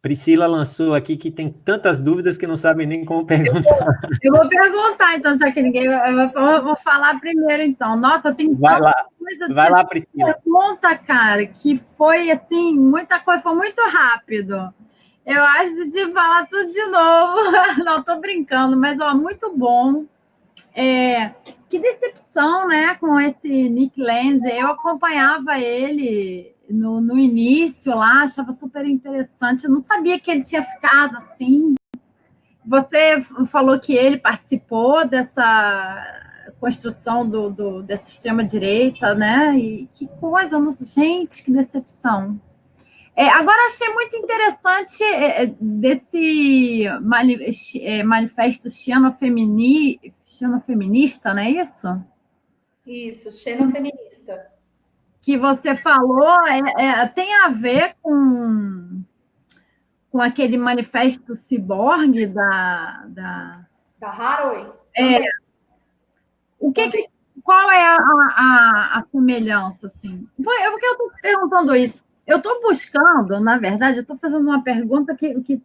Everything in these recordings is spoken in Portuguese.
Priscila lançou aqui que tem tantas dúvidas que não sabe nem como perguntar. Eu vou perguntar, então, já que ninguém... Eu vou falar primeiro, então. Nossa, tem Vai tanta lá, coisa vai de lá, Priscila. pergunta, cara, que foi, assim, muita coisa, foi muito rápido. Eu acho de falar tudo de novo. Não, estou brincando, mas, ó, muito bom. Que decepção, né, com esse Nick Land. Eu acompanhava ele no início lá, achava super interessante. Eu não sabia que ele tinha ficado assim. Você falou que ele participou dessa construção dessa extrema-direita, né? E que coisa, nossa, gente, que decepção. Agora, achei muito interessante desse manifesto xenofeminista, não é isso? Isso, xenofeminista. Que você falou, tem a ver com aquele manifesto ciborgue Da Haraway? Qual é a semelhança, assim? Porque eu estou perguntando isso. Eu estou buscando, na verdade, eu estou fazendo uma pergunta que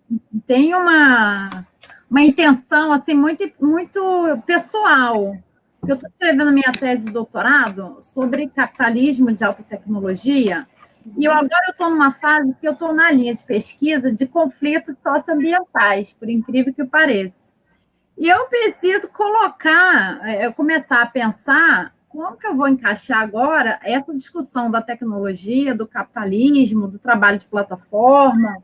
tem uma intenção assim, muito, muito pessoal. Eu estou escrevendo minha tese de doutorado sobre capitalismo de alta tecnologia, e agora eu estou numa fase que eu estou na linha de pesquisa de conflitos socioambientais, por incrível que pareça. E eu preciso começar a pensar como que eu vou encaixar agora essa discussão da tecnologia, do capitalismo, do trabalho de plataforma,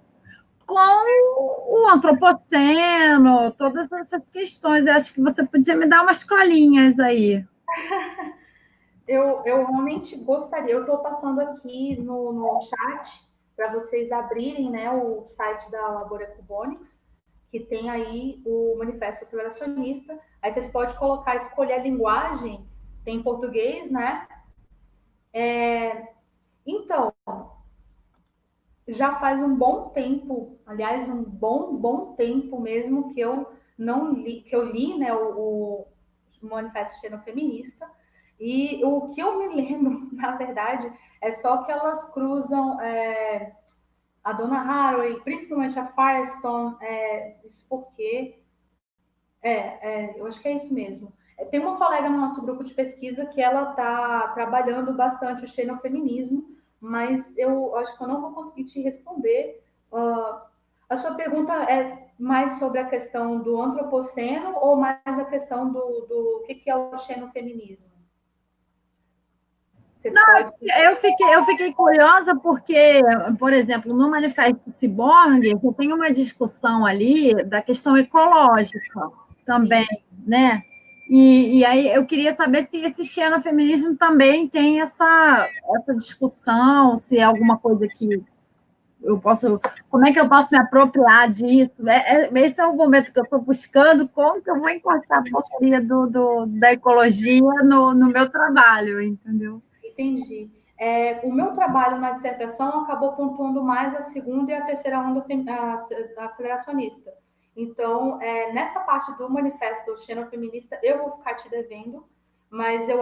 com o antropoceno, todas essas questões. Eu acho que você podia me dar umas colinhas aí. Eu realmente gostaria. Eu estou passando aqui no chat para vocês abrirem, né, o site da Labor Ecubonics, que tem aí o Manifesto Aceleracionista. Aí vocês podem colocar, escolher a linguagem, tem português, né? Então, já faz um bom tempo, aliás, um bom tempo mesmo que eu não li, que eu li, né, o Manifesto Xenofeminista. E o que eu me lembro, na verdade, é só que elas cruzam a Donna Haraway, principalmente a Firestone, isso porque... eu acho que é isso mesmo. Tem uma colega no nosso grupo de pesquisa que ela está trabalhando bastante o xenofeminismo, mas eu acho que eu não vou conseguir te responder. A sua pergunta é mais sobre a questão do antropoceno ou mais a questão do que é o xenofeminismo? Você Não, pode... eu fiquei curiosa porque, por exemplo, no Manifesto Ciborgue, você tem uma discussão ali da questão ecológica também, né? E aí eu queria saber se esse xenofeminismo também tem essa discussão, se é alguma coisa que eu posso... Como é que eu posso me apropriar disso? Esse é o momento que eu estou buscando, como que eu vou encontrar a porcaria da ecologia no meu trabalho, entendeu? Entendi. O meu trabalho na dissertação acabou pontuando mais a segunda e a terceira onda aceleracionista. Então, nessa parte do manifesto xenofeminista, eu vou ficar te devendo, mas eu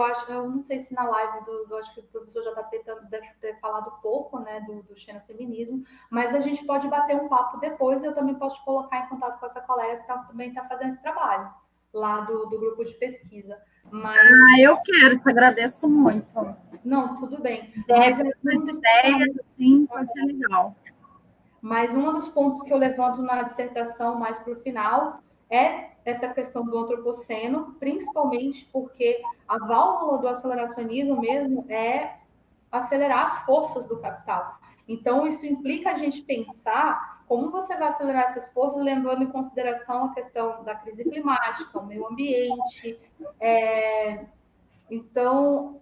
não sei se na live acho que o professor JP deve ter falado pouco, né, do xenofeminismo, mas a gente pode bater um papo depois e eu também posso te colocar em contato com essa colega que também está fazendo esse trabalho, lá do grupo de pesquisa. Mas... eu quero, te agradeço muito. Não, tudo bem. Mas ideias, assim, pode ser legal. Mas um dos pontos que eu levanto na dissertação mais para o final é essa questão do antropoceno, principalmente porque a válvula do aceleracionismo mesmo é acelerar as forças do capital. Então, isso implica a gente pensar como você vai acelerar essas forças, levando em consideração a questão da crise climática, o meio ambiente. Então,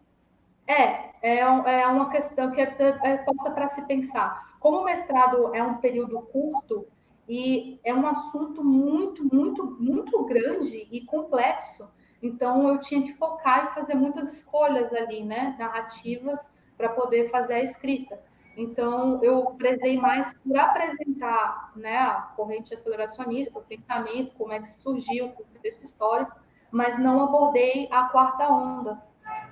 é uma questão que é posta para se pensar. Como o mestrado é um período curto e é um assunto muito, muito, muito grande e complexo, então eu tinha que focar e fazer muitas escolhas ali, né, narrativas, para poder fazer a escrita. Então, eu prezei mais por apresentar, né, a corrente aceleracionista, o pensamento, como é que surgiu, o contexto histórico, mas não abordei a quarta onda,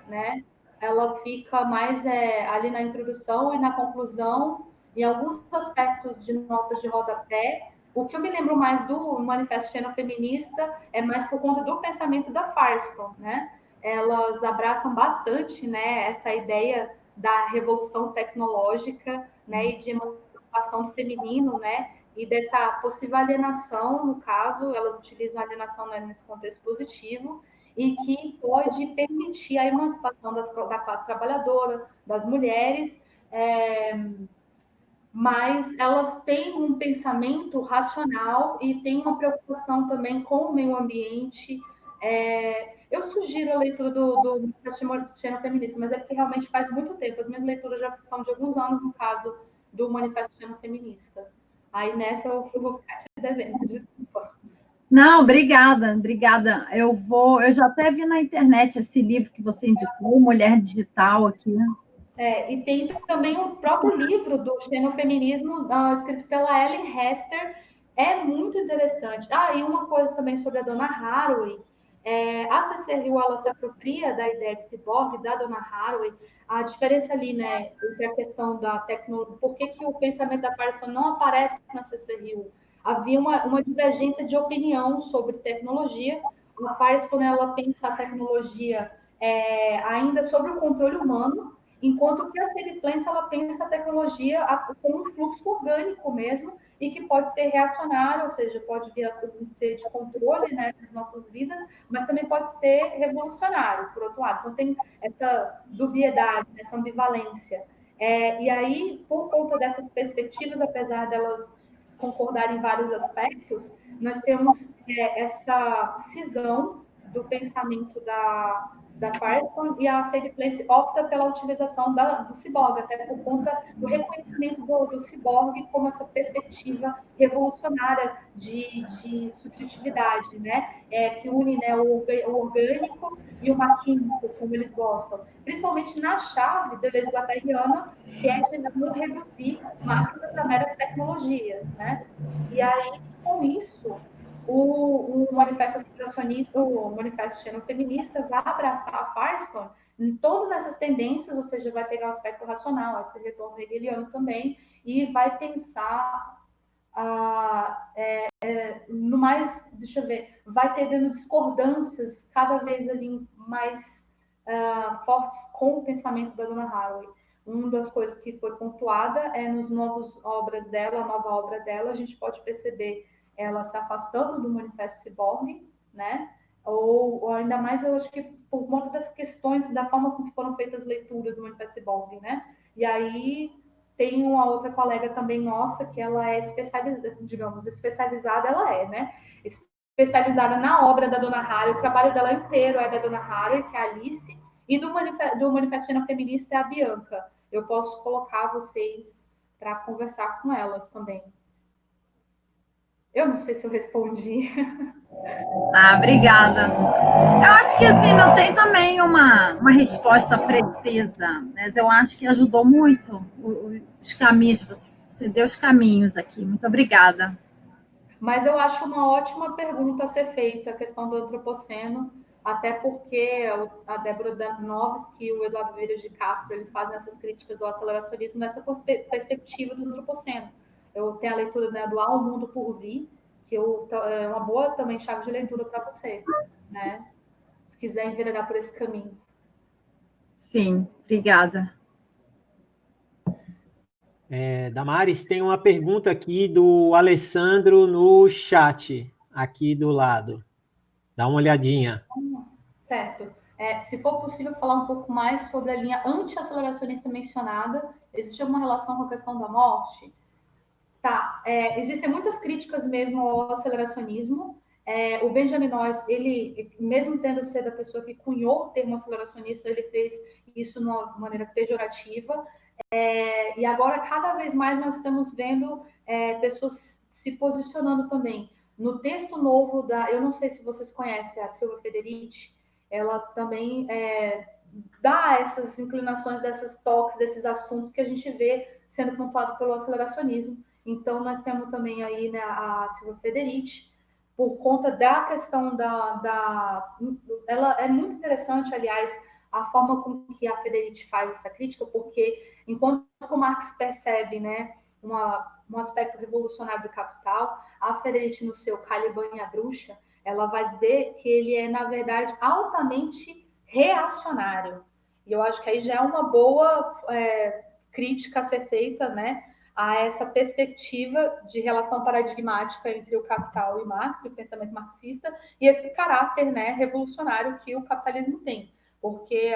né? Ela fica mais ali na introdução e na conclusão, em alguns aspectos de notas de rodapé. O que eu me lembro mais do Manifesto Xenofeminista é mais por conta do pensamento da Firestone, né? Elas abraçam bastante, né, essa ideia da revolução tecnológica, né, e de emancipação do feminino, né, e dessa possível alienação, no caso, elas utilizam a alienação, né, nesse contexto positivo, e que pode permitir a emancipação da classe trabalhadora, das mulheres, mas elas têm um pensamento racional e têm uma preocupação também com o meio ambiente. Eu sugiro a leitura do Manifesto Xenofeminista, mas é porque realmente faz muito tempo. As minhas leituras já são de alguns anos, no caso do Manifesto Xenofeminista. Aí nessa eu vou ficar te devendo, desculpa. Não, obrigada, obrigada. Eu já até vi na internet esse livro que você indicou, Mulher Digital aqui. E tem também o próprio livro do xenofeminismo, escrito pela Ellen Hester, é muito interessante. E uma coisa também sobre a Donna Haraway, a C.C. Hill, ela se apropria da ideia de ciborgue da Donna Haraway, a diferença ali, né, entre a questão da tecnologia, por que o pensamento da Firestone não aparece na C.C. Hill? Havia uma divergência de opinião sobre tecnologia. A Firestone, ela pensa a tecnologia ainda sobre o controle humano, enquanto que a Sadie Plant, ela pensa a tecnologia como um fluxo orgânico mesmo, e que pode ser reacionário, ou seja, pode vir a ser de controle, né, das nossas vidas, mas também pode ser revolucionário, por outro lado. Então, tem essa dubiedade, essa ambivalência. E aí, por conta dessas perspectivas, apesar delas concordarem em vários aspectos, nós temos essa cisão do pensamento da Firestone, e a Sadie Plant opta pela utilização do ciborgue, até por conta do reconhecimento do ciborgue como essa perspectiva revolucionária de subjetividade, né? Que une, né, o orgânico e o maquímico, como eles gostam. Principalmente na chave Deleuze Guattariana, que é de não reduzir máquinas a meras tecnologias, né? E aí, com isso, o manifesto aceleracionista, o manifesto xenofeminista vai abraçar a Firestone em todas essas tendências, ou seja, vai pegar o aspecto racional, esse retorno hegeliano também, e vai pensar no mais, deixa eu ver, vai tendo discordâncias cada vez ali mais fortes com o pensamento da Donna Haraway. Uma das coisas que foi pontuada é nos novos obras dela, a nova obra dela, a gente pode perceber ela se afastando do Manifesto Ciborgue, né? Ou ainda mais, eu acho que por conta das questões, da forma como foram feitas as leituras do Manifesto Ciborgue, né? E aí tem uma outra colega também nossa, que ela é especializada, digamos, especializada, ela é, né? Especializada na obra da Donna Haraway, o trabalho dela inteiro é da Donna Haraway, que é a Alice, e do Manifesto Feminista é a Bianca. Eu posso colocar vocês para conversar com elas também. Eu não sei se eu respondi. Obrigada. Eu acho que assim, não tem também uma resposta precisa, mas eu acho que ajudou muito os caminhos, você deu os caminhos aqui. Muito obrigada. Mas eu acho uma ótima pergunta a ser feita, a questão do antropoceno, até porque a Débora Danovski e o Eduardo Vieira de Castro ele fazem essas críticas ao aceleracionismo nessa perspectiva do antropoceno. Eu tenho a leitura, né, do Há um Mundo por Vir, que é uma boa também chave de leitura para você, né? Se quiser enveredar por esse caminho. Sim, obrigada. Damares, tem uma pergunta aqui do Alessandro no chat, aqui do lado. Dá uma olhadinha. Certo. Se for possível falar um pouco mais sobre a linha anti-aceleracionista mencionada, existe alguma relação com a questão da morte? Tá, existem muitas críticas mesmo ao aceleracionismo. O Benjamin Noyes, ele, mesmo tendo sido a pessoa que cunhou o termo aceleracionista, ele fez isso de uma maneira pejorativa. E agora, cada vez mais, nós estamos vendo pessoas se posicionando também. No texto novo eu não sei se vocês conhecem a Silvia Federici, ela também dá essas inclinações, desses toques, desses assuntos que a gente vê sendo pontuado pelo aceleracionismo. Então, nós temos também aí, né, a Silvia Federici, por conta da questão ela é muito interessante, aliás, a forma com que a Federici faz essa crítica, porque enquanto o Marx percebe, né, um aspecto revolucionário do Capital, a Federici, no seu Caliban e a Bruxa, ela vai dizer que ele é, na verdade, altamente reacionário. E eu acho que aí já é uma boa crítica a ser feita, né, a essa perspectiva de relação paradigmática entre o Capital e Marx, o pensamento marxista, e esse caráter, né, revolucionário que o capitalismo tem. Porque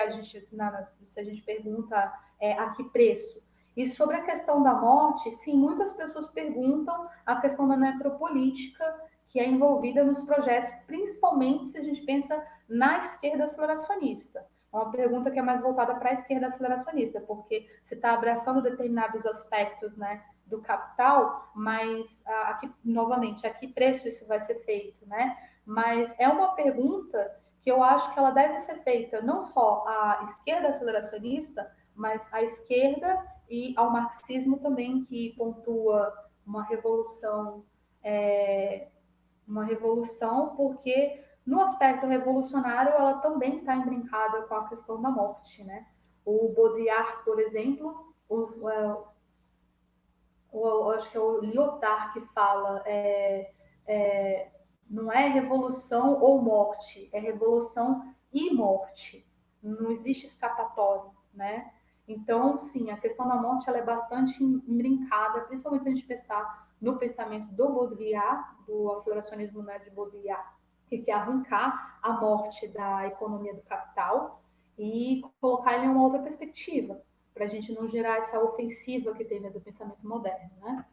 se a gente pergunta a que preço? E sobre a questão da morte, sim, muitas pessoas perguntam a questão da necropolítica que é envolvida nos projetos, principalmente se a gente pensa na esquerda aceleracionista. É uma pergunta que é mais voltada para a esquerda aceleracionista, porque se está abraçando determinados aspectos, né, do capital, mas aqui, novamente, a que preço isso vai ser feito, né? Mas é uma pergunta que eu acho que ela deve ser feita não só à esquerda aceleracionista, mas à esquerda e ao marxismo também, que pontua uma revolução, porque no aspecto revolucionário ela também está imbrincada com a questão da morte, né? O Baudrillard, por exemplo, acho que é o Lyotard que fala não é revolução ou morte, é revolução e morte. Não existe escapatório, né? Então, sim, a questão da morte ela é bastante imbrincada, principalmente se a gente pensar no pensamento do Baudrillard, do aceleracionismo, né, de Baudrillard, que quer arrancar a morte da economia do capital e colocar ele em uma outra perspectiva, para a gente não gerar essa ofensiva que tem dentro do pensamento moderno, né?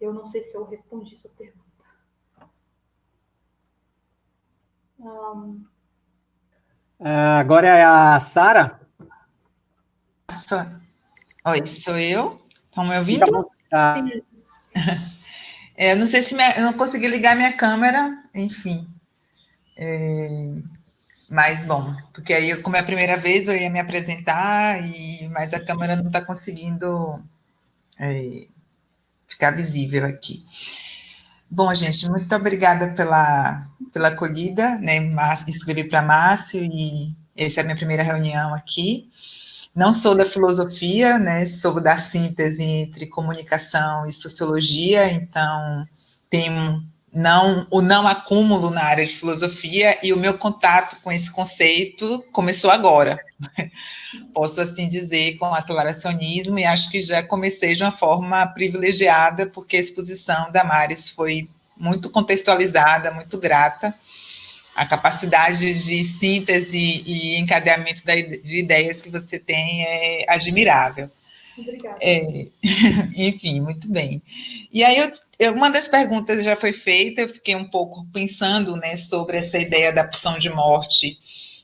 Eu não sei se eu respondi sua pergunta. Agora é a Sara. Oi, sou eu? Estão me ouvindo? Sim. Eu não sei se eu não consegui ligar minha câmera, enfim. Mas, bom, porque aí, como é a primeira vez, eu ia me apresentar, mas a câmera não está conseguindo ficar visível aqui. Bom, gente, muito obrigada pela acolhida, né? Escrevi para Márcio e essa é a minha primeira reunião aqui. Não sou da filosofia, né? Sou da síntese entre comunicação e sociologia, então tenho o não acúmulo na área de filosofia e o meu contato com esse conceito começou agora. Posso assim dizer, com o aceleracionismo, e acho que já comecei de uma forma privilegiada, porque a exposição da Maris foi muito contextualizada, muito grata. A capacidade de síntese e encadeamento de ideias que você tem é admirável. Obrigada. Enfim, muito bem. E aí, uma das perguntas já foi feita, eu fiquei um pouco pensando, né, sobre essa ideia da pulsão de morte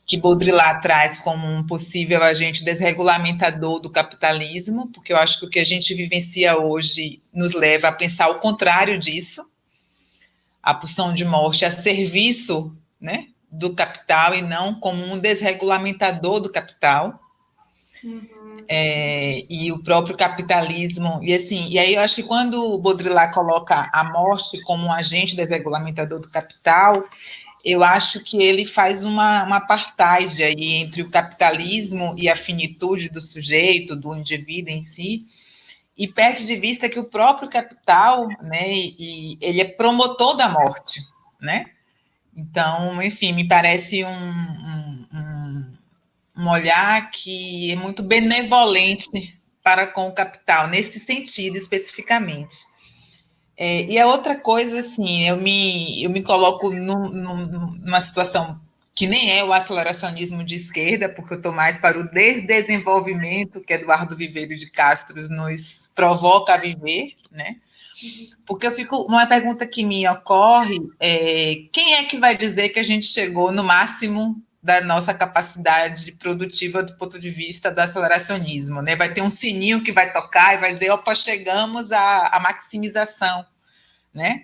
que Baudrillard traz como um possível agente desregulamentador do capitalismo, porque eu acho que o que a gente vivencia hoje nos leva a pensar o contrário disso, a pulsão de morte a serviço, né, do capital e não como um desregulamentador do capital. E o próprio capitalismo, e aí eu acho que quando o Baudrillard coloca a morte como um agente desregulamentador do capital, eu acho que ele faz uma apartheid aí entre o capitalismo e a finitude do sujeito, do indivíduo em si, e perde de vista que o próprio capital, né, ele é promotor da morte, né? Então, enfim, me parece um olhar que é muito benevolente para com o capital, nesse sentido especificamente. E a outra coisa, assim, eu me coloco numa situação que nem é o aceleracionismo de esquerda, porque eu estou mais para o desdesenvolvimento que Eduardo Viveiro de Castro nos provoca a viver, né? Porque uma pergunta que me ocorre quem é que vai dizer que a gente chegou no máximo da nossa capacidade produtiva do ponto de vista do aceleracionismo, né? Vai ter um sininho que vai tocar e vai dizer, opa, chegamos à maximização, né?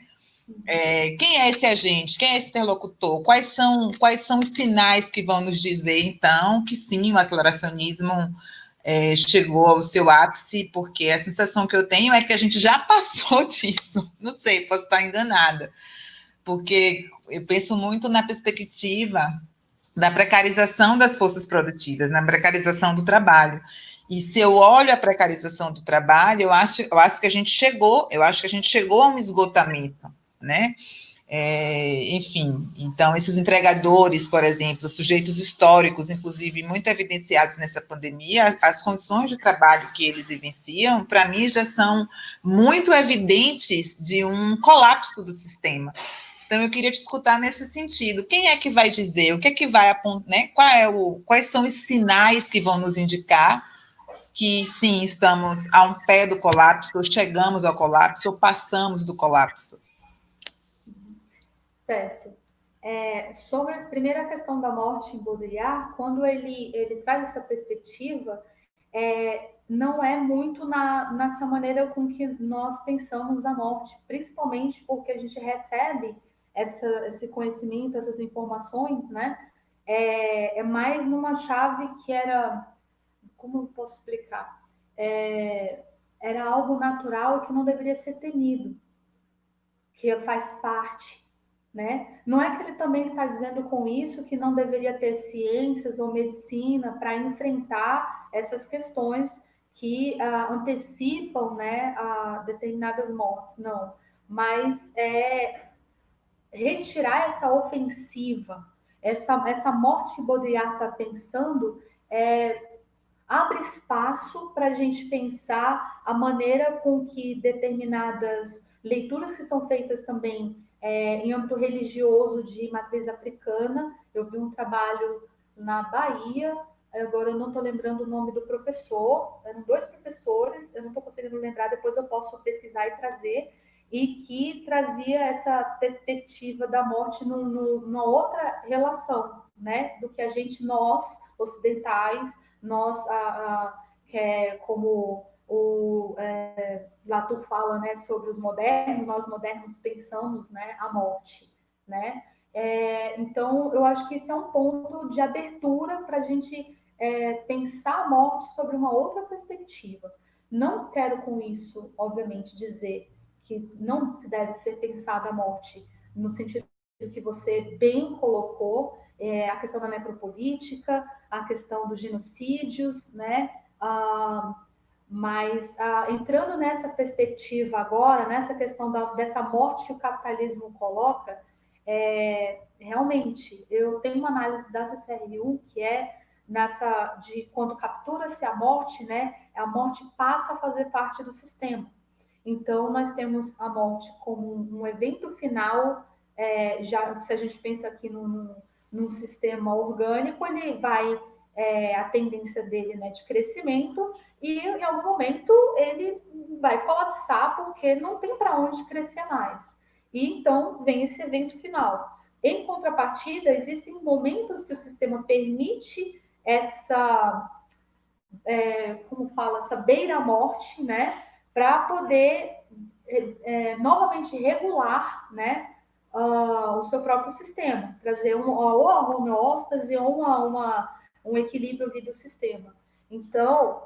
Quem é esse agente? Quem é esse interlocutor? Quais são os sinais que vão nos dizer, então, que sim, o aceleracionismo chegou ao seu ápice, porque a sensação que eu tenho é que a gente já passou disso. Não sei, posso estar enganada, porque eu penso muito na perspectiva da precarização das forças produtivas, na precarização do trabalho. E se eu olho a precarização do trabalho, eu acho que a gente chegou a um esgotamento, né? Enfim, então esses entregadores, por exemplo, sujeitos históricos, inclusive muito evidenciados nessa pandemia, as condições de trabalho que eles vivenciam, para mim, já são muito evidentes de um colapso do sistema. Então, eu queria te escutar nesse sentido. Quem é que vai dizer? O que é que vai apontar, né? Quais são os sinais que vão nos indicar que, sim, estamos a um pé do colapso, ou chegamos ao colapso, ou passamos do colapso? Certo. Sobre a primeira questão da morte em Baudrillard, quando ele traz essa perspectiva, não é muito nessa maneira com que nós pensamos a morte, principalmente porque a gente recebe esse conhecimento, essas informações, né? Mais numa chave que era, como eu posso explicar? Era algo natural e que não deveria ser temido, que faz parte, né? Não é que ele também está dizendo com isso que não deveria ter ciências ou medicina para enfrentar essas questões que antecipam, né, determinadas mortes, não. Mas retirar essa ofensiva, essa morte que Baudrillard está pensando, abre espaço para a gente pensar a maneira com que determinadas leituras que são feitas também em âmbito religioso de matriz africana. Eu vi um trabalho na Bahia, agora eu não estou lembrando o nome do professor, eram 2 professores, eu não estou conseguindo lembrar, depois eu posso pesquisar e trazer, e que trazia essa perspectiva da morte numa outra relação, né, do que nós, ocidentais, nós, que é como o Latour fala, né, sobre os modernos, nós modernos pensamos, né, a morte, né? Então, eu acho que esse é um ponto de abertura para a gente pensar a morte sobre uma outra perspectiva. Não quero com isso, obviamente, dizer que não se deve ser pensada a morte no sentido que você bem colocou, a questão da necropolítica, a questão dos genocídios, né? Mas entrando nessa perspectiva agora, nessa questão dessa morte que o capitalismo coloca, realmente, eu tenho uma análise da CCRU que nessa de quando captura-se a morte, né? A morte passa a fazer parte do sistema. Então, nós temos a morte como um evento final, já se a gente pensa aqui num sistema orgânico, ele vai, a tendência dele, né, de crescimento, e em algum momento ele vai colapsar porque não tem para onde crescer mais. E então vem esse evento final. Em contrapartida, existem momentos que o sistema permite como fala, essa beira-morte, né, para poder novamente regular, né, o seu próprio sistema, trazer ou a homeóstase ou um equilíbrio ali do sistema. Então,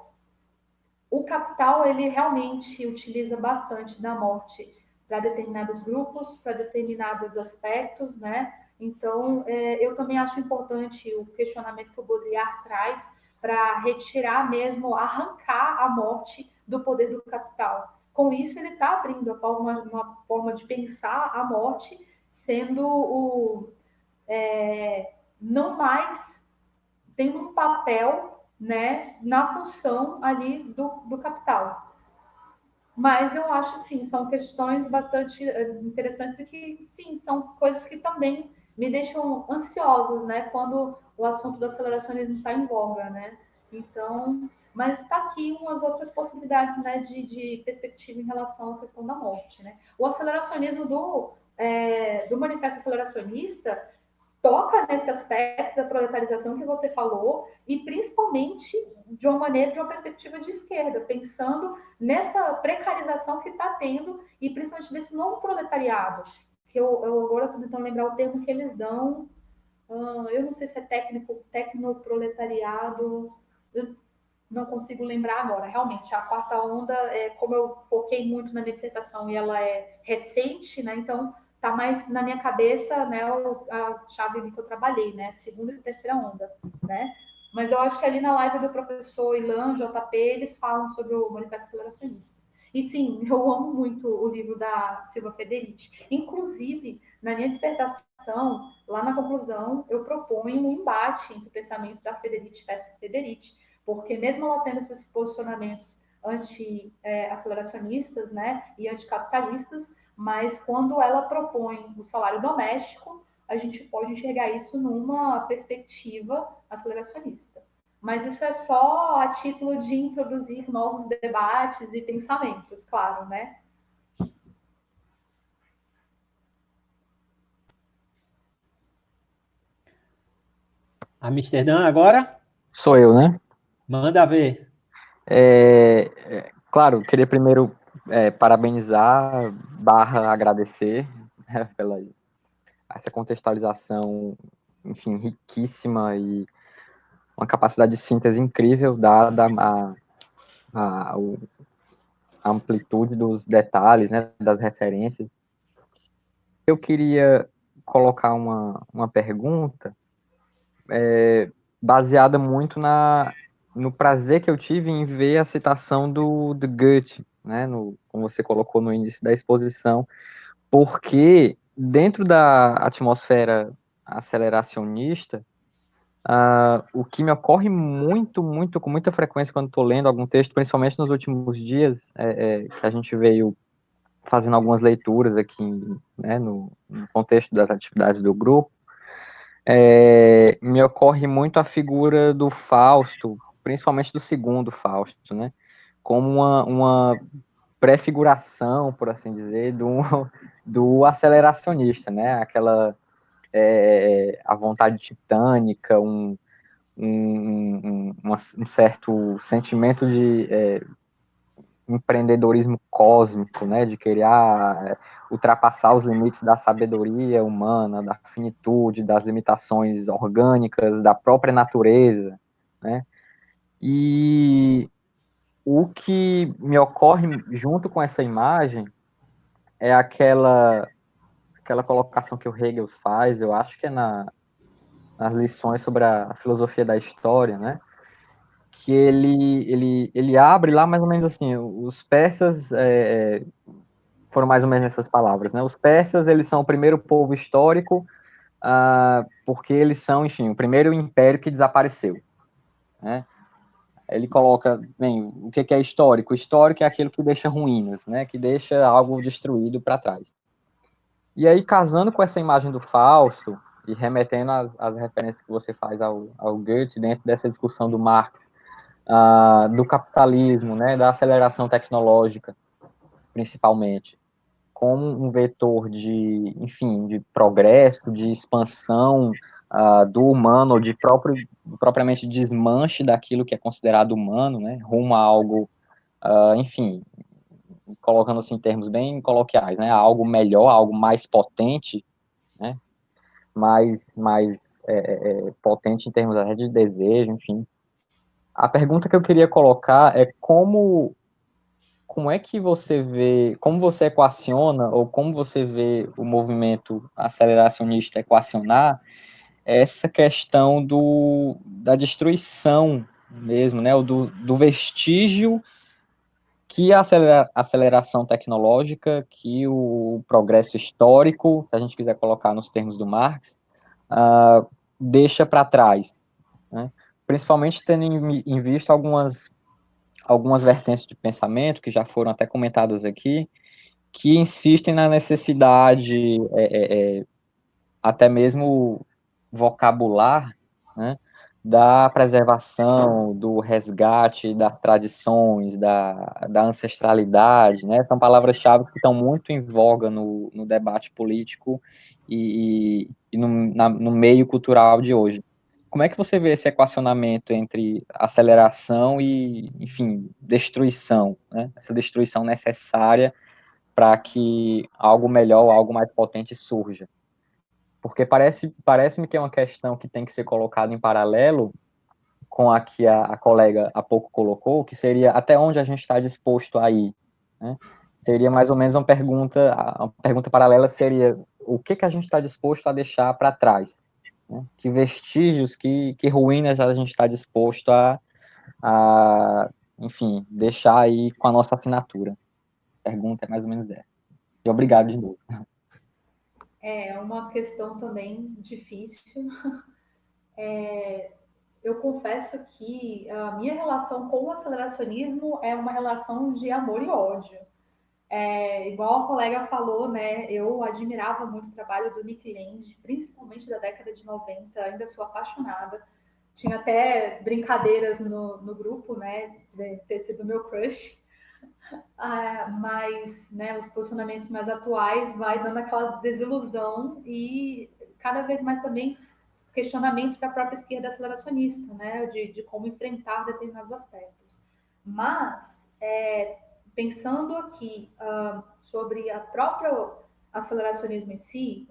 o capital, ele realmente utiliza bastante da morte para determinados grupos, para determinados aspectos, né? Então, eu também acho importante o questionamento que o Baudrillard traz para retirar mesmo, arrancar a morte do poder do capital. Com isso, ele está abrindo uma forma de pensar a morte sendo não mais tendo um papel, né, na função ali do capital. Mas eu acho, sim, são questões bastante interessantes e que, sim, são coisas que também me deixam ansiosas, né, quando o assunto do aceleracionismo está em voga, né? Então, mas está aqui umas outras possibilidades, né, de perspectiva em relação à questão da morte, né? O aceleracionismo do Manifesto Aceleracionista toca nesse aspecto da proletarização que você falou, e principalmente de uma maneira, de uma perspectiva de esquerda, pensando nessa precarização que está tendo, e principalmente desse novo proletariado, que eu agora estou tentando lembrar o termo que eles dão, eu não sei se é tecnoproletariado, eu não consigo lembrar agora. Realmente, a quarta onda, como eu foquei muito na minha dissertação e ela é recente, né, então tá mais na minha cabeça, né, a chave que eu trabalhei, né, segunda e terceira onda, né, Mas eu acho que ali na live do professor Ilan, JP, eles falam sobre o Manifesto Aceleracionista. E sim, eu amo muito o livro da Silva Federici. Inclusive, na minha dissertação, lá na conclusão, eu proponho um embate entre o pensamento da Federici versus Federici, porque mesmo ela tendo esses posicionamentos anti-aceleracionistas, né, e anticapitalistas, mas quando ela propõe o salário doméstico, a gente pode enxergar isso numa perspectiva aceleracionista. Mas isso é só a título de introduzir novos debates e pensamentos, claro, né? Amsterdã agora? Sou eu, né? Manda ver. Claro, queria primeiro parabenizar, agradecer, né, pela essa contextualização, enfim, riquíssima e uma capacidade de síntese incrível, dada a amplitude dos detalhes, né, das referências. Eu queria colocar uma pergunta baseada muito no prazer que eu tive em ver a citação do Goethe, né, como você colocou no início da exposição, porque dentro da atmosfera aceleracionista, o que me ocorre muito, muito, com muita frequência quando estou lendo algum texto, principalmente nos últimos dias, que a gente veio fazendo algumas leituras aqui, né, no contexto das atividades do grupo, me ocorre muito a figura do Fausto, principalmente do segundo Fausto, né, como uma prefiguração, por assim dizer, do aceleracionista, né, aquela a vontade titânica, um certo sentimento de empreendedorismo cósmico, né, de querer ultrapassar os limites da sabedoria humana, da finitude, das limitações orgânicas, da própria natureza, né, e o que me ocorre junto com essa imagem é aquela colocação que o Hegel faz, eu acho que é nas lições sobre a filosofia da história, né, que ele abre lá mais ou menos assim, os persas foram mais ou menos essas palavras, né? Os persas, eles são o primeiro povo histórico, porque eles são, enfim, o primeiro império que desapareceu, né? Ele coloca, bem, o que é histórico? O histórico é aquilo que deixa ruínas, né? Que deixa algo destruído para trás. E aí, casando com essa imagem do Fausto, e remetendo às referências que você faz ao Goethe, dentro dessa discussão do Marx, do capitalismo, né, da aceleração tecnológica, principalmente, como um vetor de, enfim, de progresso, de expansão do humano, de propriamente desmanche daquilo que é considerado humano, né, rumo a algo, enfim, colocando assim em termos bem coloquiais, né, a algo melhor, algo mais potente, né, mais potente em termos até de desejo, enfim. A pergunta que eu queria colocar é como é que você vê, como você equaciona, ou como você vê o movimento aceleracionista equacionar essa questão da destruição mesmo, né, do vestígio que a aceleração tecnológica, que o progresso histórico, se a gente quiser colocar nos termos do Marx, deixa para trás, né? Principalmente tendo em vista algumas vertentes de pensamento que já foram até comentadas aqui, que insistem na necessidade, até mesmo vocabular, né, da preservação, do resgate das tradições, da ancestralidade, né, são palavras-chave que estão muito em voga no debate político e no meio cultural de hoje. Como é que você vê esse equacionamento entre aceleração e, enfim, destruição, né? Essa destruição necessária para que algo melhor, algo mais potente surja? Porque parece-me que é uma questão que tem que ser colocada em paralelo com a que a colega há pouco colocou, que seria até onde a gente está disposto a ir, né? Seria mais ou menos uma pergunta paralela seria o que a gente está disposto a deixar para trás, né? Que vestígios, que ruínas a gente está disposto enfim, deixar aí com a nossa assinatura. A pergunta é mais ou menos essa. E obrigado de novo. É uma questão também difícil. Eu confesso que a minha relação com o aceleracionismo é uma relação de amor e ódio. Igual a colega falou, né? Eu admirava muito o trabalho do Nick Land, principalmente da década de 90, ainda sou apaixonada. Tinha até brincadeiras no grupo, né? De ter sido meu crush. Mas né, os posicionamentos mais atuais vai dando aquela desilusão e cada vez mais também questionamentos para a própria esquerda aceleracionista, né, de como enfrentar determinados aspectos. Mas, pensando aqui sobre a própria aceleracionismo em si,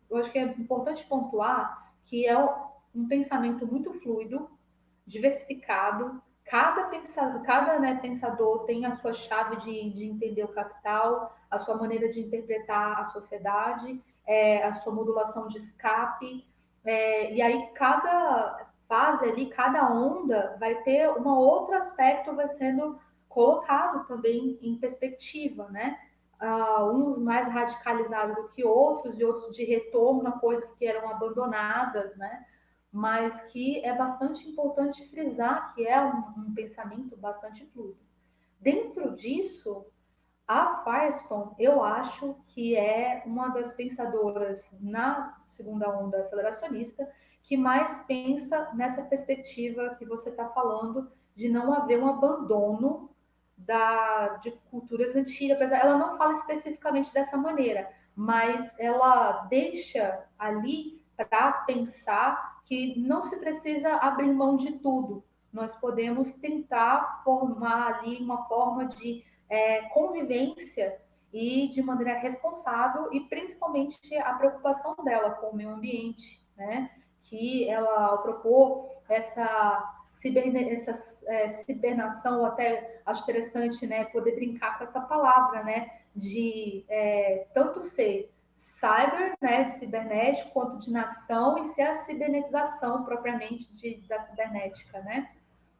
eu acho que é importante pontuar que é um pensamento muito fluido, diversificado. Cada né, pensador tem a sua chave de entender o capital, a sua maneira de interpretar a sociedade, a sua modulação de escape. E aí, cada fase ali, cada onda vai ter um outro aspecto vai sendo colocado também em perspectiva, né? Uns mais radicalizados do que outros, e outros de retorno a coisas que eram abandonadas, né? Mas que é bastante importante frisar que é um pensamento bastante fluido. Dentro disso, a Firestone, eu acho que é uma das pensadoras na segunda onda aceleracionista que mais pensa nessa perspectiva que você está falando de não haver um abandono de culturas antigas. Ela não fala especificamente dessa maneira, mas ela deixa ali para pensar que não se precisa abrir mão de tudo. Nós podemos tentar formar ali uma forma de convivência e de maneira responsável, e principalmente a preocupação dela com o meio ambiente, né? Que ela, ao propor essa cibernação, ou até acho interessante, né, poder brincar com essa palavra, né, de tanto ser cyber, né, de cibernético, quanto de nação, e ser a cibernetização propriamente da cibernética, né?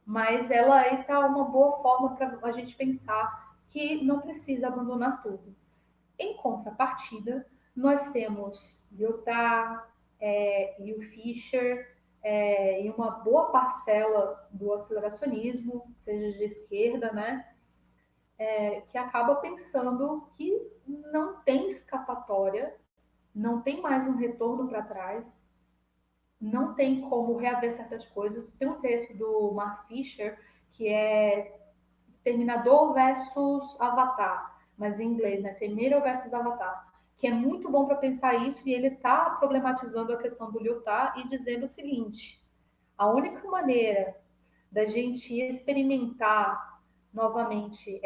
Mas ela aí está uma boa forma para a gente pensar que não precisa abandonar tudo. Em contrapartida, nós temos Lyotard, e o Fischer, e uma boa parcela do aceleracionismo, seja de esquerda, né, que acaba pensando que não tem escapatória, não tem mais um retorno para trás, não tem como reaver certas coisas. Tem um texto do Mark Fisher que é Exterminador versus Avatar, mas em inglês, né? Terminator versus Avatar, que é muito bom para pensar isso, e ele está problematizando a questão do Lyotard e dizendo o seguinte: a única maneira da gente experimentar novamente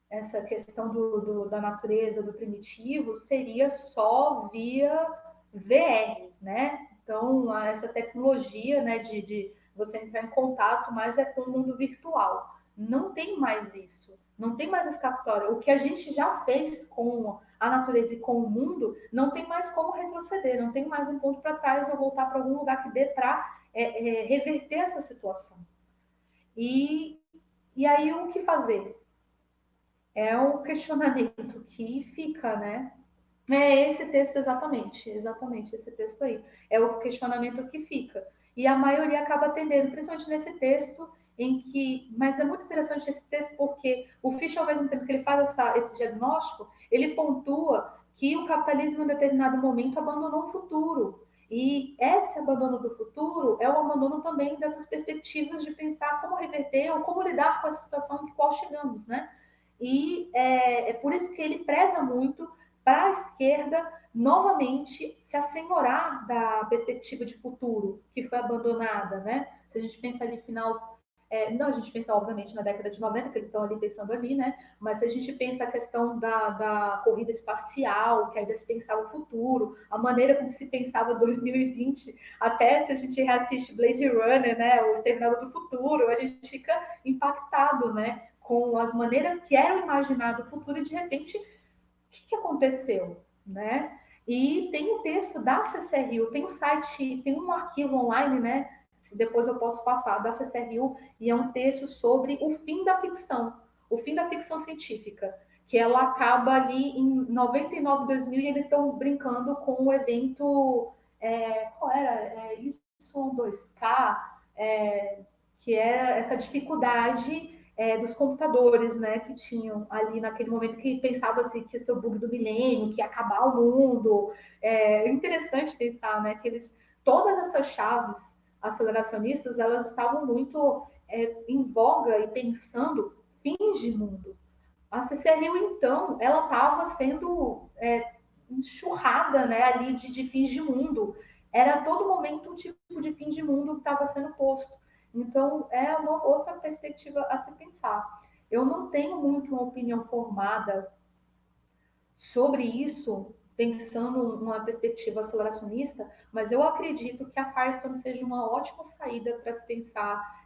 essa questão da natureza, do primitivo, seria só via VR, né? Então, essa tecnologia, né, de você entrar em contato, mas é com o mundo virtual. Não tem mais isso, não tem mais escapatória. O que a gente já fez com a natureza e com o mundo, não tem mais como retroceder, não tem mais um ponto para trás ou voltar para algum lugar que dê para reverter essa situação. E aí, o que fazer? É um questionamento que fica, né? É esse texto exatamente esse texto aí. É o questionamento que fica. E a maioria acaba atendendo, principalmente nesse texto, mas é muito interessante esse texto porque o Fischer, ao mesmo tempo que ele faz esse diagnóstico, ele pontua que o capitalismo, em um determinado momento, abandonou o futuro. E esse abandono do futuro é o abandono também dessas perspectivas de pensar como reverter ou como lidar com essa situação em qual chegamos, né? E é por isso que ele preza muito para a esquerda novamente se assenhorar da perspectiva de futuro que foi abandonada, né? Se a gente pensa ali final, não a gente pensa obviamente na década de 90, que eles estão ali pensando ali, né? Mas se a gente pensa a questão da corrida espacial, que ainda se pensava o futuro, a maneira como se pensava 2020, até se a gente reassiste Blade Runner, né? O Exterminador do Futuro, a gente fica impactado, né? Com as maneiras que eram imaginado o futuro, e de repente o que aconteceu, né? E tem o texto da CCRU, tem o site, tem um arquivo online, né? Depois eu posso passar, da CCRU, e é um texto sobre o fim da ficção científica, que ela acaba ali em 99, 2000, e eles estão brincando com o evento, qual era? Y2K, que é essa dificuldade dos computadores, né, que tinham ali naquele momento, que pensava-se que ia ser o bug do milênio, que ia acabar o mundo. É interessante pensar, né, que todas essas chaves aceleracionistas, elas estavam muito em voga e pensando fins de mundo. A CCRU, então, ela estava sendo enxurrada, né, ali de fins de mundo. Era a todo momento um tipo de fim de mundo que estava sendo posto. Então, é uma outra perspectiva a se pensar. Eu não tenho muito uma opinião formada sobre isso, pensando numa perspectiva aceleracionista, mas eu acredito que a Firestone seja uma ótima saída para se pensar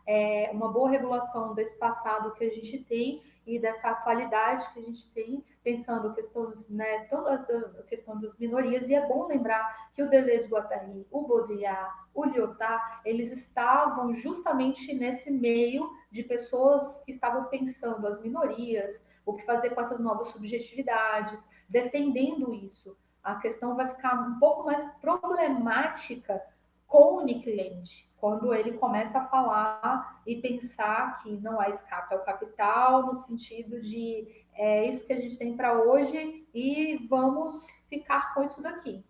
uma boa regulação desse passado que a gente tem e dessa atualidade que a gente tem, pensando questões, né, toda a questão das minorias. E é bom lembrar que o Deleuze-Guattari, o Baudrillard, o Lyotard, eles estavam justamente nesse meio de pessoas que estavam pensando as minorias, o que fazer com essas novas subjetividades, defendendo isso. A questão vai ficar um pouco mais problemática com o Nick Land, quando ele começa a falar e pensar que não há escape ao capital, no sentido de é isso que a gente tem para hoje e vamos ficar com isso daqui,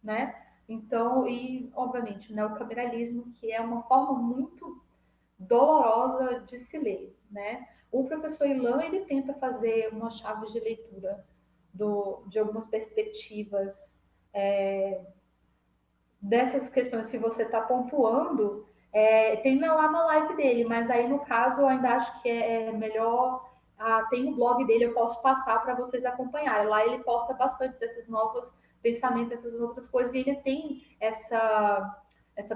né? Então, e obviamente o neocameralismo, que é uma forma muito dolorosa de se ler, né? O professor Ilan, ele tenta fazer umas chaves de leitura de algumas perspectivas dessas questões que você está pontuando, tem lá na live dele, mas aí no caso eu ainda acho que é melhor. Tem o blog dele, eu posso passar para vocês acompanharem. Lá ele posta bastante desses novos pensamentos, essas outras coisas, e ele tem essa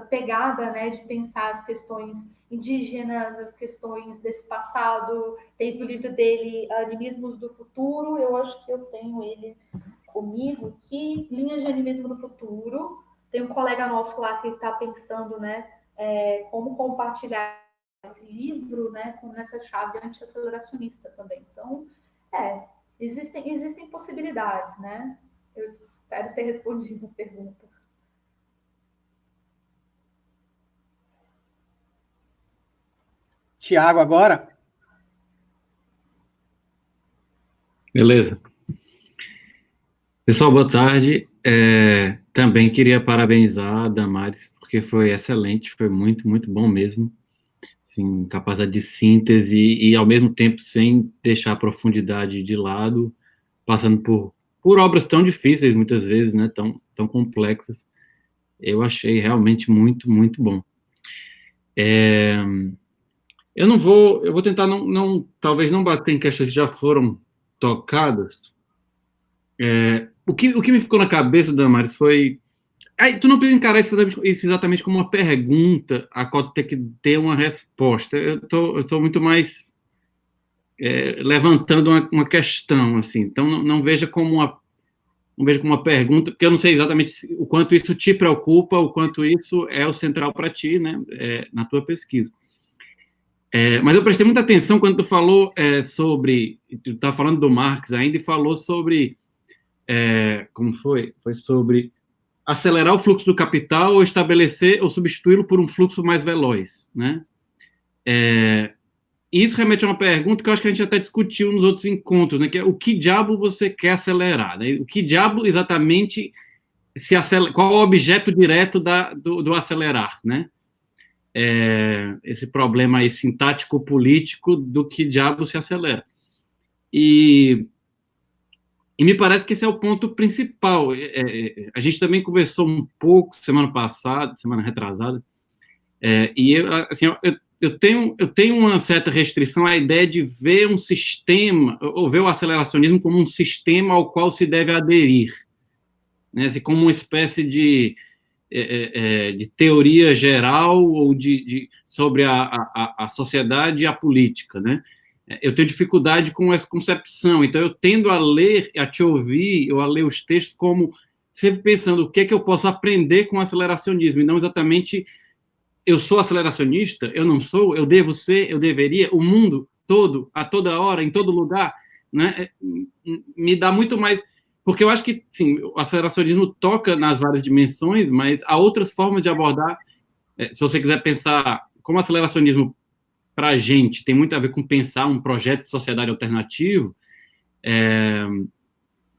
pegada, né, de pensar as questões indígenas, as questões desse passado. Tem o livro dele, Animismos do Futuro, eu acho que eu tenho ele comigo, que Linhas de Animismo do Futuro. Tem um colega nosso lá que está pensando, né, como compartilhar esse livro, né, nessa chave anti-aceleracionista também. Então, existem possibilidades, né? Eu espero ter respondido a pergunta. Tiago, agora? Beleza. Pessoal, boa tarde. Também queria parabenizar a Damares, porque foi excelente, foi muito, muito bom mesmo. Assim, capacidade de síntese e, ao mesmo tempo, sem deixar a profundidade de lado, passando por obras tão difíceis, muitas vezes, né, tão complexas. Eu achei realmente muito, muito bom. Eu vou tentar talvez não bater em questões que já foram tocadas. O que me ficou na cabeça, Damares, foi... tu não precisa encarar isso exatamente como uma pergunta a qual tem que ter uma resposta. Eu tô muito mais levantando uma questão, assim. Então, não veja como uma pergunta, porque eu não sei exatamente o quanto isso te preocupa, o quanto isso é o central para ti, né, na tua pesquisa. Mas eu prestei muita atenção quando tu falou sobre... Tu tá falando do Marx ainda e falou sobre... como foi? Foi sobre acelerar o fluxo do capital ou estabelecer ou substituí-lo por um fluxo mais veloz, né? E isso remete a uma pergunta que eu acho que a gente até discutiu nos outros encontros, né? Que é o que diabo você quer acelerar, né? O que diabo exatamente qual é o objeto direto do acelerar, né? Esse problema aí sintático-político do que diabo se acelera. E me parece que esse é o ponto principal. A gente também conversou um pouco semana passada, semana retrasada, e eu tenho uma certa restrição à ideia de ver um sistema, ou ver o aceleracionismo como um sistema ao qual se deve aderir, né? Assim, como uma espécie de teoria geral ou sobre a sociedade e a política, né? Eu tenho dificuldade com essa concepção, então eu tendo a ler, a te ouvir, ou a ler os textos como sempre pensando o que é que eu posso aprender com o aceleracionismo, e não exatamente eu sou aceleracionista, eu não sou, eu devo ser, eu deveria, o mundo todo, a toda hora, em todo lugar, né? Me dá muito mais... Porque eu acho que, sim, o aceleracionismo toca nas várias dimensões, mas há outras formas de abordar. Se você quiser pensar como aceleracionismo para a gente tem muito a ver com pensar um projeto de sociedade alternativo,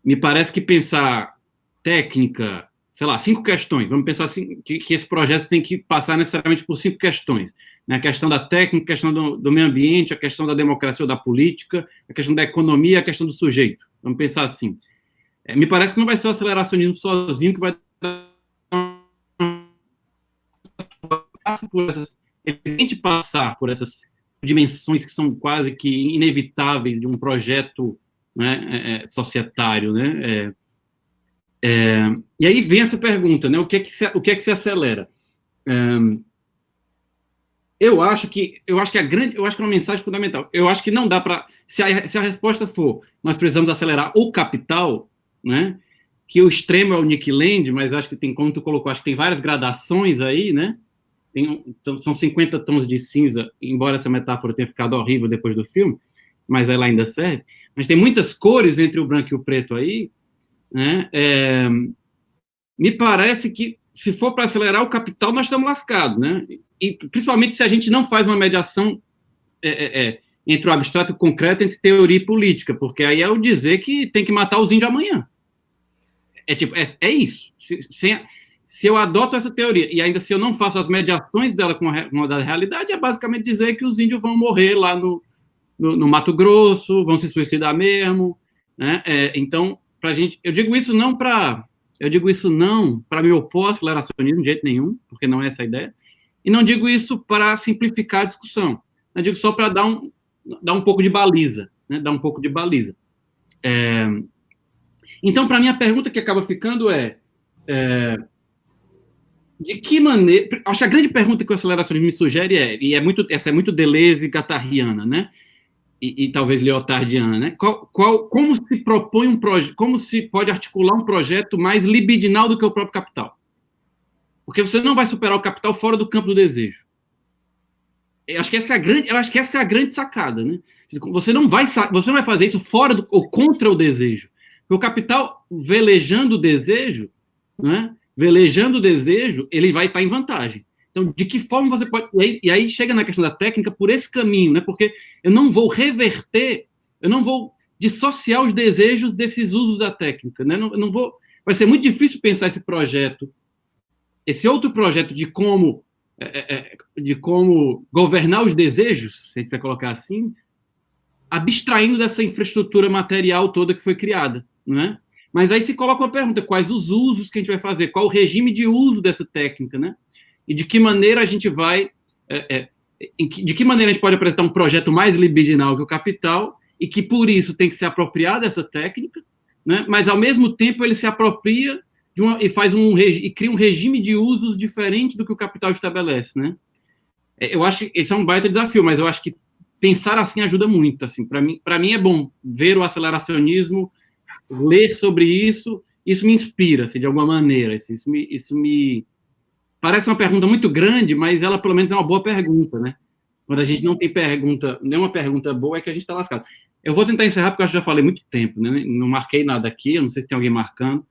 me parece que pensar técnica, sei lá, 5 questões, vamos pensar assim, que esse projeto tem que passar necessariamente por 5 questões, né? A questão da técnica, a questão do meio ambiente, a questão da democracia ou da política, a questão da economia, a questão do sujeito. Vamos pensar assim. Me parece que não vai ser o aceleracionismo sozinho que vai passar por essas dimensões que são quase que inevitáveis de um projeto, né, societário, né? E aí vem essa pergunta, né? O que é que se acelera? Eu acho que é uma mensagem fundamental. Eu acho que não dá para, se a resposta for nós precisamos acelerar o capital, né? Que o extremo é o Nick Land, mas acho que tem, como tu colocou, acho que tem várias gradações aí, né? São 50 tons de cinza, embora essa metáfora tenha ficado horrível depois do filme, mas ela ainda serve. Mas tem muitas cores entre o branco e o preto aí, né? Me parece que, se for para acelerar o capital, nós estamos lascados, né? E principalmente se a gente não faz uma mediação entre o abstrato e o concreto, entre teoria e política, porque aí é o dizer que tem que matar os índios amanhã. É isso. Se eu adoto essa teoria, e ainda se eu não faço as mediações dela com a realidade, é basicamente dizer que os índios vão morrer lá no Mato Grosso, vão se suicidar mesmo, né? Então, pra gente, eu digo isso não para me opor ao aceleracionismo de jeito nenhum, porque não é essa a ideia, e não digo isso para simplificar a discussão, eu digo só para dar um pouco de baliza, né? Dar um pouco de baliza. Então, para mim, a pergunta que acaba ficando de que maneira... Acho que a grande pergunta que o aceleracionismo me sugere essa é muito Deleuze e Guattariana, né? E talvez leotardiana, né? Como se propõe um projeto, como se pode articular um projeto mais libidinal do que o próprio capital? Porque você não vai superar o capital fora do campo do desejo. Eu acho que essa é a grande sacada, né? Você não vai fazer isso fora ou contra o desejo. Porque o capital, velejando o desejo, né? Velejando o desejo, ele vai estar em vantagem. Então, de que forma você pode... E aí chega na questão da técnica por esse caminho, né? Porque eu não vou reverter, eu não vou dissociar os desejos desses usos da técnica, né? Não vou... Vai ser muito difícil pensar esse outro projeto de como governar os desejos, se a gente vai colocar assim, abstraindo dessa infraestrutura material toda que foi criada, né? Mas aí se coloca uma pergunta, quais os usos que a gente vai fazer? Qual o regime de uso dessa técnica, né? E de que maneira a gente vai... de que maneira a gente pode apresentar um projeto mais libidinal que o capital e que, por isso, tem que se apropriar dessa técnica, né? Mas, ao mesmo tempo, ele se apropria e cria um regime de usos diferente do que o capital estabelece, né? Eu acho que esse é um baita desafio, mas eu acho que pensar assim ajuda muito. Assim, para mim é bom ver o aceleracionismo, ler sobre isso me inspira, assim, de alguma maneira. Assim, isso me parece uma pergunta muito grande, mas ela, pelo menos, é uma boa pergunta, né? Quando a gente não tem nenhuma pergunta boa, é que a gente está lascado. Eu vou tentar encerrar, porque eu acho que já falei muito tempo, né? Não marquei nada aqui, eu não sei se tem alguém marcando,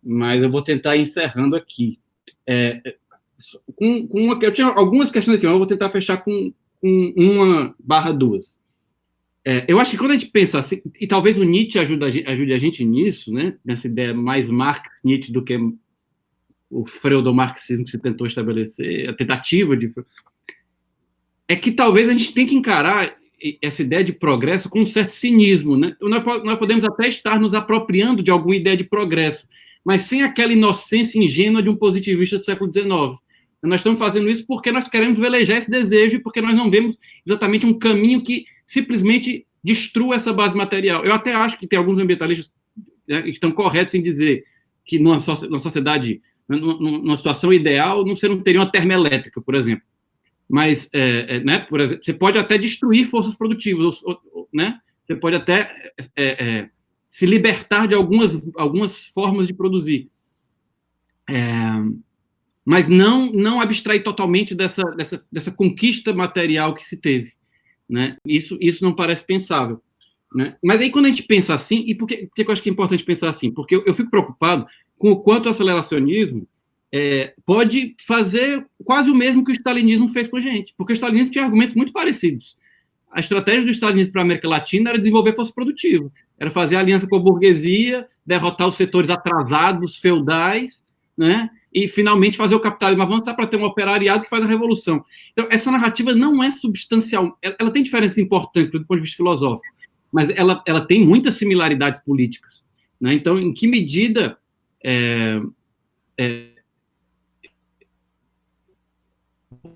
mas eu vou tentar ir encerrando aqui. Eu tinha algumas questões aqui, mas eu vou tentar fechar com 1/2. Eu acho que quando a gente pensa assim, e talvez o Nietzsche ajude a gente nisso, né? Nessa ideia mais Marx-Nietzsche do que o freudomarxismo que se tentou estabelecer, a tentativa de... É que talvez a gente tenha que encarar essa ideia de progresso com um certo cinismo, né? Nós podemos até estar nos apropriando de alguma ideia de progresso, mas sem aquela inocência ingênua de um positivista do século XIX. Nós estamos fazendo isso porque nós queremos velejar esse desejo e porque nós não vemos exatamente um caminho que simplesmente destrua essa base material. Eu até acho que tem alguns ambientalistas, né, que estão corretos em dizer que numa sociedade, numa situação ideal, não teria uma termoelétrica, por exemplo. Mas, né, por exemplo, você pode até destruir forças produtivas, né? Você pode até se libertar de algumas formas de produzir. mas não abstrair totalmente dessa conquista material que se teve, né? Isso não parece pensável, né? Mas aí, quando a gente pensa assim, e por que eu acho que é importante pensar assim? Porque eu fico preocupado com o quanto o aceleracionismo pode fazer quase o mesmo que o stalinismo fez com a gente, porque o stalinismo tinha argumentos muito parecidos. A estratégia do stalinismo para a América Latina era desenvolver força produtiva, era fazer aliança com a burguesia, derrotar os setores atrasados, feudais, né? E finalmente fazer o capitalismo avançar para ter um operariado que faz a revolução. Então, essa narrativa não é substancial, ela tem diferenças importantes do ponto de vista filosófico, mas ela tem muitas similaridades políticas, né? Então, em que medida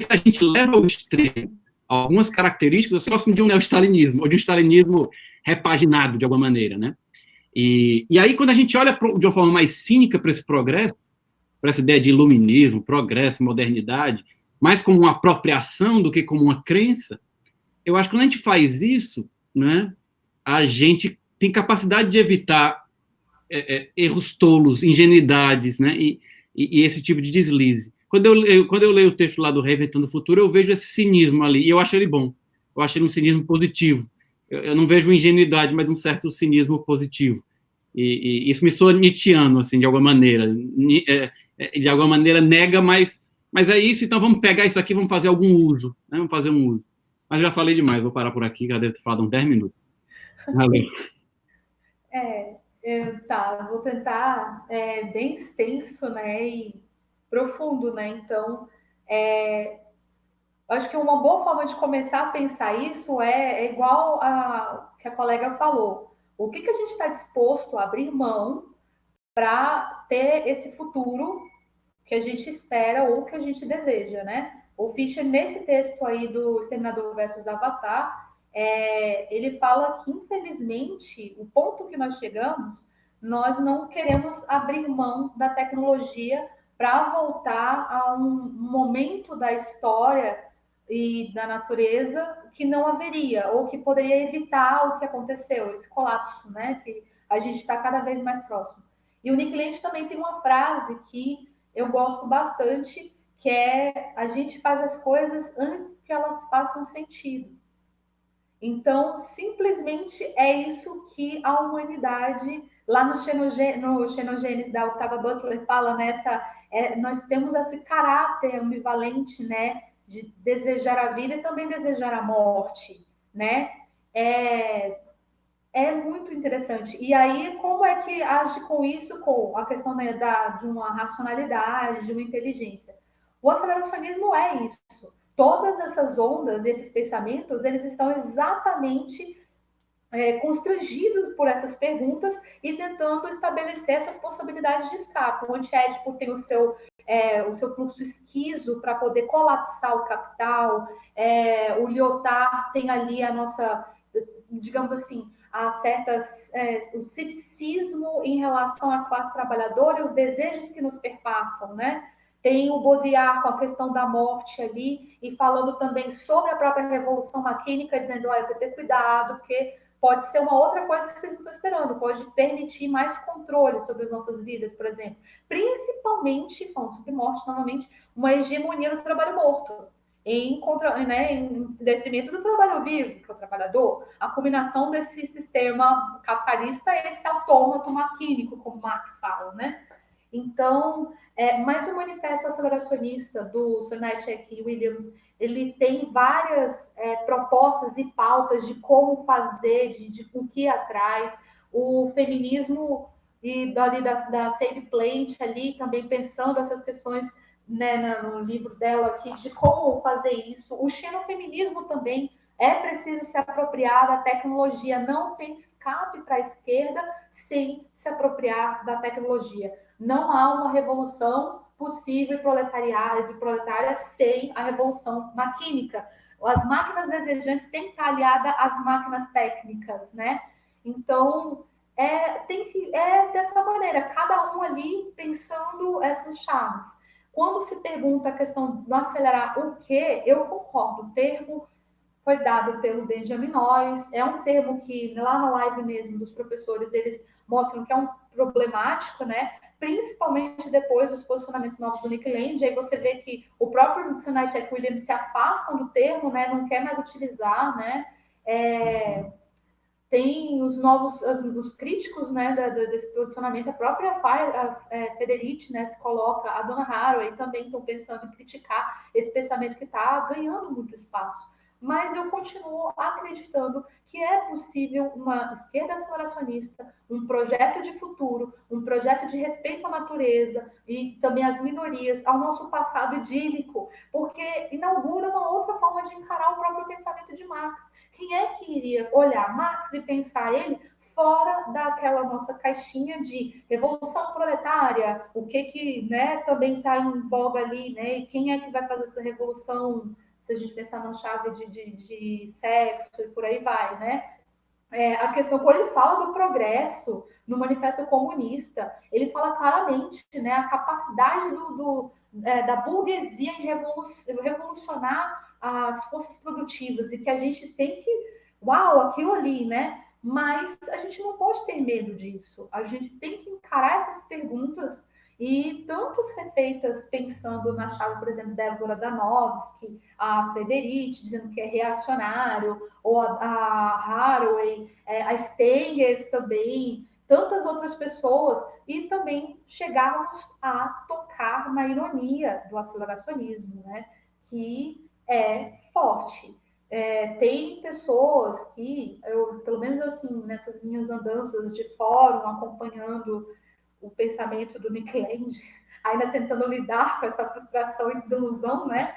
a gente leva ao extremo algumas características próximas de um neo-stalinismo, ou de um stalinismo repaginado, de alguma maneira, né? E aí, quando a gente olha de uma forma mais cínica para esse progresso, para essa ideia de iluminismo, progresso, modernidade, mais como uma apropriação do que como uma crença, eu acho que quando a gente faz isso, né, a gente tem capacidade de evitar erros tolos, ingenuidades, né, e esse tipo de deslize. Quando eu leio o texto lá do Reinventando o Futuro, eu vejo esse cinismo ali, e eu acho ele bom. Eu acho ele um cinismo positivo. Eu não vejo ingenuidade, mas um certo cinismo positivo. E isso me soa nietzschiano, assim, de alguma maneira. De alguma maneira nega, mas é isso, então vamos pegar isso aqui, vamos fazer algum uso, né? Vamos fazer um uso. Mas já falei demais, vou parar por aqui, já devo ter falado uns 10 minutos. Valeu. Tá, vou tentar, bem extenso, né, e profundo, né, então, acho que uma boa forma de começar a pensar isso é igual a que a colega falou, o que a gente está disposto a abrir mão para ter esse futuro que a gente espera ou que a gente deseja, né? O Fischer, nesse texto aí do Exterminador versus Avatar, ele fala que, infelizmente, o ponto que nós chegamos, nós não queremos abrir mão da tecnologia para voltar a um momento da história e da natureza que não haveria, ou que poderia evitar o que aconteceu, esse colapso, né? Que a gente está cada vez mais próximo. E o Nick Land também tem uma frase que eu gosto bastante, que é: a gente faz as coisas antes que elas façam sentido. Então, simplesmente é isso que a humanidade, lá no Xenogênesis da Octavia Butler, fala nessa. Nós temos esse caráter ambivalente, né, de desejar a vida e também desejar a morte, né? É muito interessante. E aí, como é que age com isso, com a questão, né, de uma racionalidade, de uma inteligência? O aceleracionismo é isso. Todas essas ondas, esses pensamentos, eles estão exatamente constrangidos por essas perguntas e tentando estabelecer essas possibilidades de escape. O antiédipo tem o seu fluxo esquizo para poder colapsar o capital. O Lyotard tem ali a nossa, digamos assim, o ceticismo em relação à classe trabalhadora e os desejos que nos perpassam, né? Tem o Baudrillard com a questão da morte ali, e falando também sobre a própria revolução maquínica, dizendo: olha, tem que ter cuidado, porque pode ser uma outra coisa que vocês não estão esperando, pode permitir mais controle sobre as nossas vidas, por exemplo. Principalmente, falando sobre morte, novamente, uma hegemonia do trabalho morto, em detrimento do trabalho vivo, que é o trabalhador. A combinação desse sistema capitalista é esse autômato maquínico, como Marx fala, né? Então, mas o Manifesto Aceleracionista do Sonetchek e Williams, ele tem várias propostas e pautas de como fazer, de o que ir atrás. O feminismo e da Sadie Plant ali também pensando essas questões, né, no livro dela aqui, de como fazer isso. O xenofeminismo também é preciso se apropriar da tecnologia, não tem escape para a esquerda sem se apropriar da tecnologia. Não há uma revolução possível proletária sem a revolução maquínica. As máquinas desejantes têm que estar aliadas às máquinas técnicas, né? Então, dessa maneira, cada um ali pensando essas chaves. Quando se pergunta a questão do acelerar o quê, eu concordo. O termo foi dado pelo Benjamin Noyes, é um termo que lá na live mesmo dos professores, eles mostram que é um problemático, né? Principalmente depois dos posicionamentos novos do Nick Land, aí você vê que o próprio Sinai Jack Williams se afastam do termo, né? Não quer mais utilizar, né? Tem os críticos, né, desse posicionamento, a própria Federici, né, se coloca, a dona Haraway também estão pensando em criticar esse pensamento que está ganhando muito espaço. Mas eu continuo acreditando que é possível uma esquerda aceleracionista, um projeto de futuro, um projeto de respeito à natureza e também às minorias, ao nosso passado idílico, porque inaugura uma outra forma de encarar o próprio pensamento de Marx. Quem é que iria olhar Marx e pensar ele fora daquela nossa caixinha de revolução proletária, o que né, também está em voga ali, né? E quem é que vai fazer essa revolução, se a gente pensar na chave de sexo e por aí vai, né? A questão, quando ele fala do progresso no Manifesto Comunista, ele fala claramente, né, a capacidade da burguesia em revolucionar as forças produtivas e que a gente tem que, uau, aquilo ali, né? Mas a gente não pode ter medo disso. A gente tem que encarar essas perguntas e tanto ser feitas pensando na chave, por exemplo, Débora Danovski, a Federici, dizendo que é reacionário, ou a Haraway, a Stengers também, tantas outras pessoas, e também chegarmos a tocar na ironia do aceleracionismo, né? Que é forte. Tem pessoas que, pelo menos assim, nessas minhas andanças de fórum, acompanhando o pensamento do Nick Land, ainda tentando lidar com essa frustração e desilusão, né?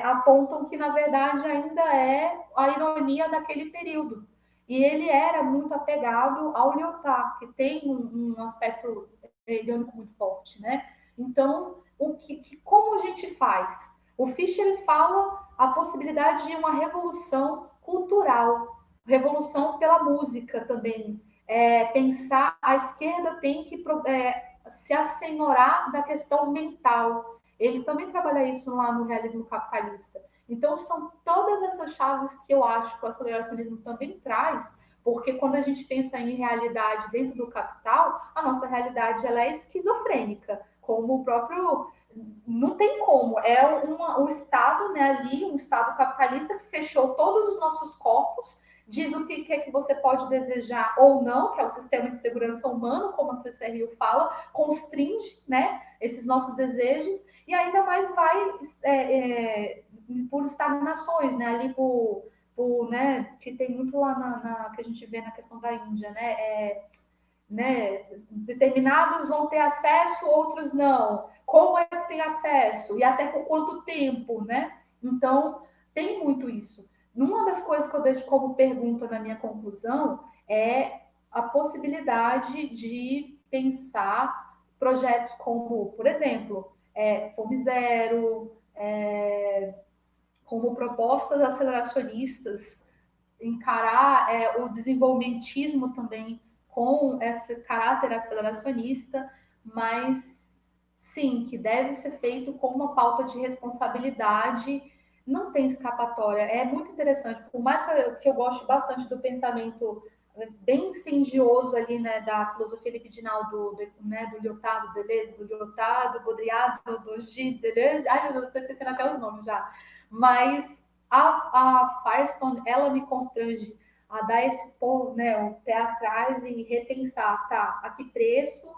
Apontam que, na verdade, ainda é a ironia daquele período. E ele era muito apegado ao Lyotard, que tem um aspecto irônico muito forte, né? Então, como a gente faz? O Fischer ele fala a possibilidade de uma revolução cultural, revolução pela música também. Pensar, a esquerda tem que se assenhorar da questão mental. Ele também trabalha isso lá no realismo capitalista. Então, são todas essas chaves que eu acho que o aceleracionismo também traz, porque quando a gente pensa em realidade dentro do capital, a nossa realidade ela é esquizofrênica, como o próprio... Não tem como, o Estado, né, ali, um Estado capitalista que fechou todos os nossos corpos, diz o que é que você pode desejar ou não, que é o sistema de segurança humano, como a CCRU fala, constringe, né, esses nossos desejos, e ainda mais vai por estagnações, né, ali né, que tem muito lá que a gente vê na questão da Índia, né, determinados vão ter acesso, outros não. Como é que tem acesso? E até por quanto tempo, né? Então, tem muito isso. Uma das coisas que eu deixo como pergunta na minha conclusão é a possibilidade de pensar projetos como, por exemplo, Fome Zero, como propostas aceleracionistas, encarar o desenvolvimentismo também com esse caráter aceleracionista, mas sim, que deve ser feito com uma pauta de responsabilidade, não tem escapatória. É muito interessante, por mais que eu goste bastante do pensamento bem incendioso ali, né, da filosofia libidinal né, do Lyotard, do Deleuze, do Lyotard, do Baudrillard, do Gilles Deleuze, ai meu Deus, estou esquecendo até os nomes já, mas a Firestone, ela me constrange a dar esse né, o pé atrás e repensar, tá, a que preço,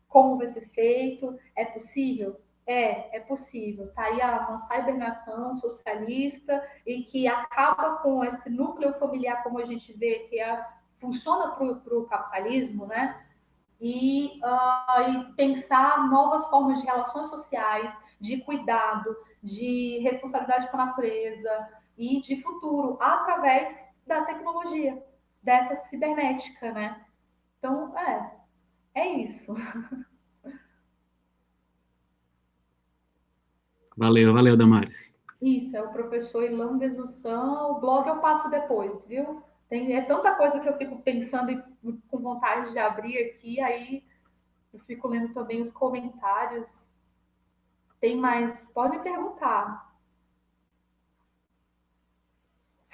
como vai ser feito, é possível? É possível. Tá aí uma cybernação socialista e que acaba com esse núcleo familiar, como a gente vê, que funciona para o capitalismo, né? E pensar novas formas de relações sociais, de cuidado, de responsabilidade com a natureza e de futuro através da tecnologia, dessa cibernética, né? Então, é isso. Valeu, valeu, Damares. Isso, é o professor Ilan Besussan. O blog eu passo depois, viu? É tanta coisa que eu fico pensando e com vontade de abrir aqui, aí eu fico lendo também os comentários. Tem mais? Pode perguntar.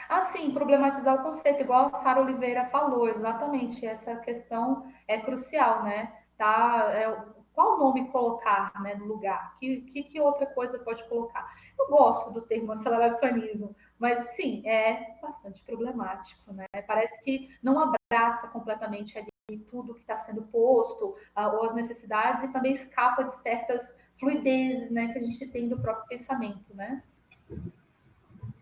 Assim, problematizar o conceito, igual a Sara Oliveira falou, exatamente, essa questão é crucial, né? Tá, qual nome colocar, né, no lugar? Que outra coisa pode colocar? Eu gosto do termo aceleracionismo, mas sim, é bastante problemático, né? Parece que não abraça completamente ali tudo que está sendo posto, ou as necessidades, e também escapa de certas fluidezes, né, que a gente tem do próprio pensamento, né?